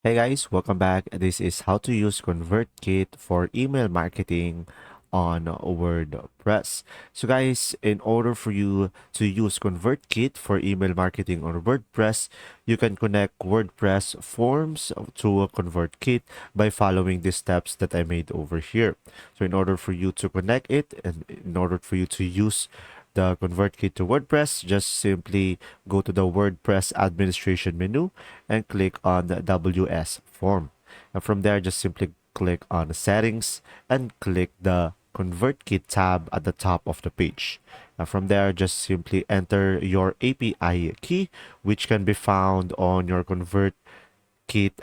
Hey guys, welcome back. This is how to use Convertkit for email marketing on WordPress. So guys, in order for you to use Convertkit for email marketing on WordPress, you can connect WordPress forms to a Convertkit by following the steps that I made over here. So in order for you to connect it and in order for you to use the Convertkit to WordPress, just simply go to the WordPress administration menu and click on the WS form. And from there, just simply click on the settings and click the Convertkit tab at the top of the page. And from there, just simply enter your API key, which can be found on your Convertkit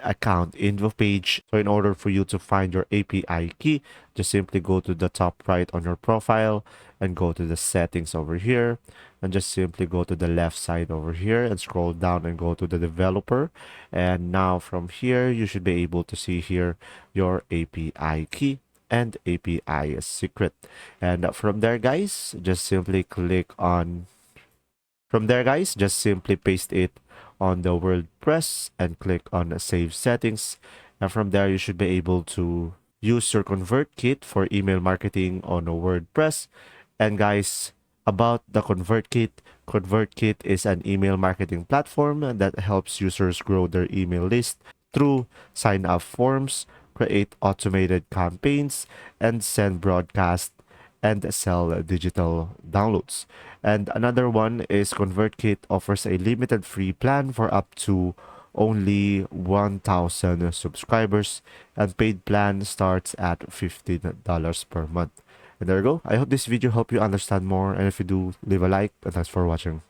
account info page. So in order for you to find your API key, just simply go to the top right on your profile and go to the settings over here and just simply go to the left side over here and scroll down and go to the developer. And now from here, you should be able to see here your API key and API secret. And from there, guys, just simply click on from there, guys, just simply paste it on the WordPress and click on Save Settings. And from there, you should be able to use your ConvertKit for email marketing on a WordPress. And guys, about the ConvertKit, ConvertKit is an email marketing platform that helps users grow their email list through sign up forms, create automated campaigns, and send broadcast and sell digital downloads. And another one is ConvertKit offers a limited free plan for up to only 1,000 subscribers, and paid plan starts at $15 per month. And there you go. I hope this video helped you understand more, and if you do, leave a like, and thanks for watching.